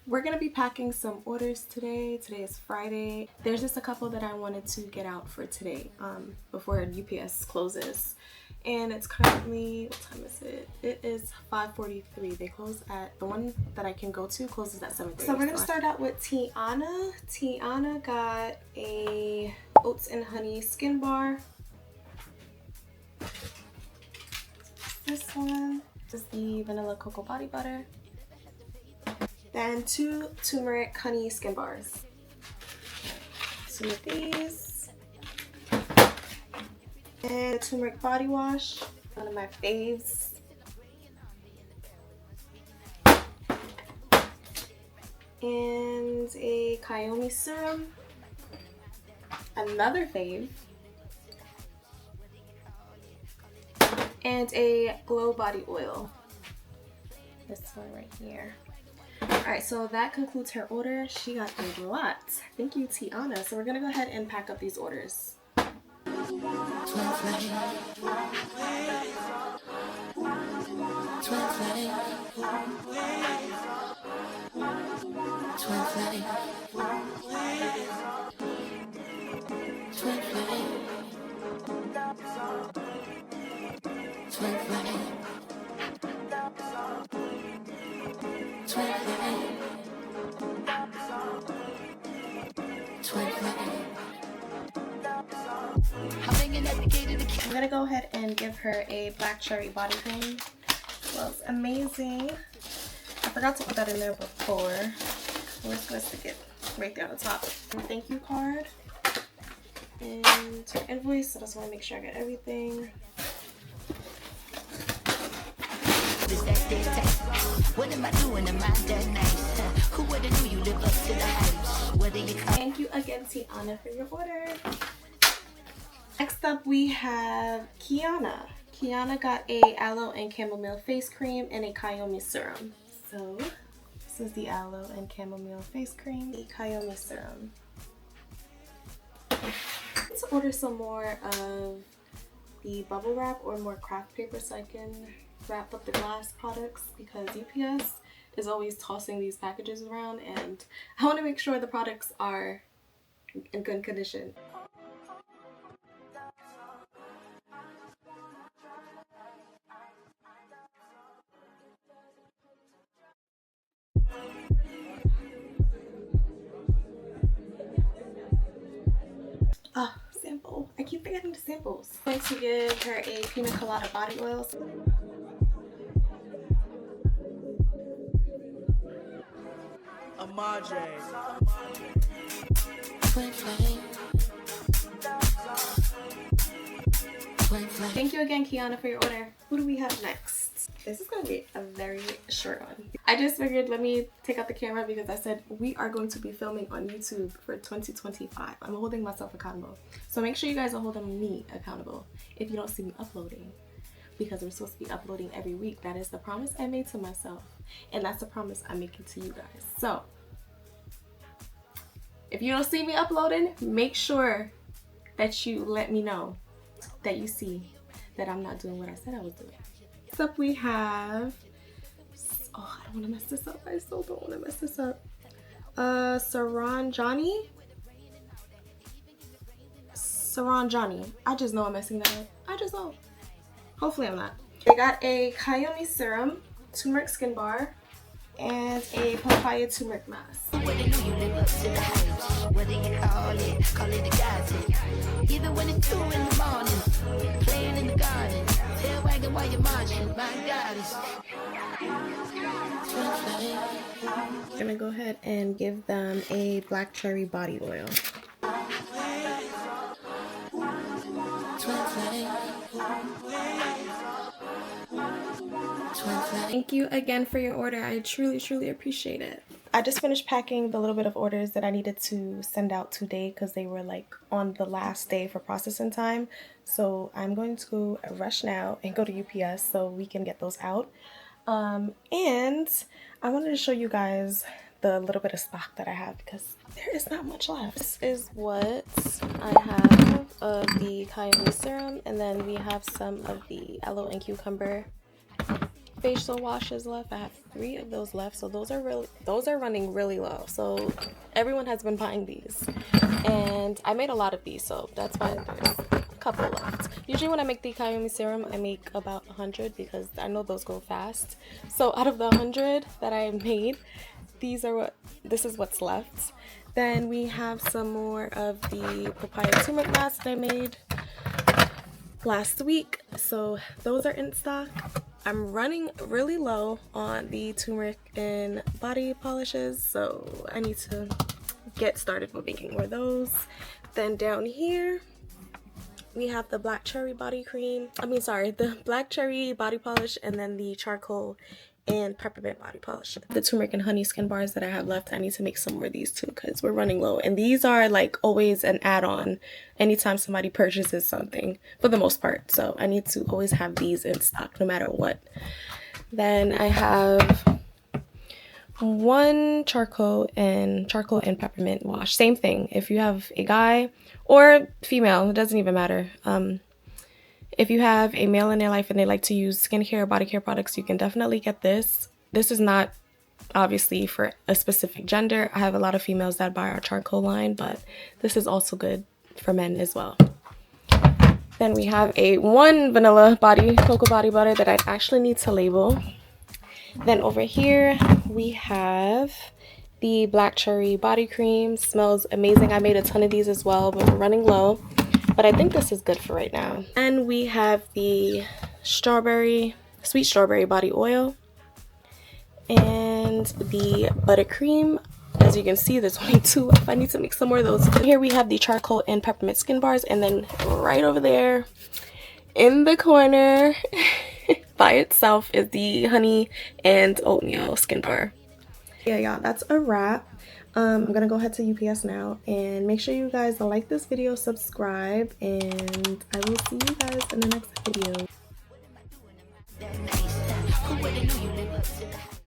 We're gonna be packing some orders today. Today is Friday. There's just a couple that I wanted to get out for today before UPS closes. And it's currently, what time is it? It is 5:43. They close at, the one that I can go to closes at 7:30. So we're gonna start out with Tiana. Tiana got a oats and honey skin bar. This one is the vanilla cocoa body butter. Then 2 turmeric honey skin bars. Some of these. And turmeric body wash, one of my faves. And a Kayome serum, another fave. And a glow body oil, this one right here. Alright, so that concludes her order. She got a lot. Thank you, Tiana. So we're gonna go ahead and pack up these orders. I'm gonna go ahead and give her a black cherry body cream. It smells amazing. I forgot to put that in there before. We're just gonna stick it right there on the top. Thank you card and her invoice. I just want to make sure I get everything. What am I doing? Am I that nice? Who would have knew you live up to the hype? Thank you again, Tiana, for your order. Next up, we have Kiana. Kiana got a aloe and chamomile face cream and a Kayome serum. So this is the aloe and chamomile face cream, the Kayome serum. Let's order some more of the bubble wrap or more craft paper so I can wrap up the glass products, because UPS is always tossing these packages around and I want to make sure the products are in good condition. Ah, sample. I keep forgetting the samples. I'm going to give her a pina colada body oil. Thank you again, Kiana, for your order. Who do we have next? This is going to be a very short one. I just figured let me take out the camera because I said we are going to be filming on YouTube for 2025. I'm holding myself accountable. So make sure you guys are holding me accountable if you don't see me uploading, because we're supposed to be uploading every week. That is the promise I made to myself, and that's the promise I'm making to you guys. So if you don't see me uploading, make sure that you let me know that you see that I'm not doing what I said I was doing. Next up we have, oh, I don't want to mess this up. I still don't want to mess this up. Saranjani. I just know I'm messing that up. I just know. Hopefully I'm not. I got a Kayome serum, turmeric skin bar, and a papaya turmeric mask. Whether you call it a gossip. Even when it's 2 in the morning, playing in the garden, tail wagging while you're marching. My goddess. I'm gonna go ahead and give them a black cherry body oil. Thank you again for your order. I truly appreciate it. I just finished packing the little bit of orders that I needed to send out today because they were like on the last day for processing time. So I'm going to rush now and go to UPS so we can get those out. And I wanted to show you guys the little bit of stock that I have because there is not much left. This is what I have of the Kayame serum, and then we have some of the aloe and cucumber facial washes left. I have 3 of those left, so those are running really low. So everyone has been buying these, and I made a lot of these, so that's why there's a couple left. Usually when I make the Kayame serum, I make about 100 because I know those go fast. So out of the 100 that I made, this is what's left. Then we have some more of the papaya turmeric mask that I made last week, so those are in stock. I'm running really low on the turmeric and body polishes, so I need to get started with making more of those. Then down here we have the black cherry body cream, the black cherry body polish, and then the charcoal and peppermint body polish. The turmeric and honey skin bars that I have left, I need to make some more of these too because we're running low, and these are like always an add-on anytime somebody purchases something for the most part, so I need to always have these in stock no matter what. Then I have 1 charcoal and peppermint wash. Same thing if you have a guy or female, it doesn't even matter. If you have a male in their life and they like to use skincare or body care products, you can definitely get this. This is not obviously for a specific gender. I have a lot of females that buy our charcoal line, but this is also good for men as well. Then we have a 1 vanilla cocoa body butter that I actually need to label. Then over here we have the black cherry body cream. Smells amazing. I made a ton of these as well, but we're running low. But I think this is good for right now. And we have the sweet strawberry body oil and the buttercream. As you can see, there's only 2. I need to make some more of those. Here we have the charcoal and peppermint skin bars, and then right over there in the corner by itself is the honey and oatmeal skin bar. Yeah, y'all, that's a wrap. I'm gonna go head to UPS now, and make sure you guys like this video, subscribe, and I will see you guys in the next video.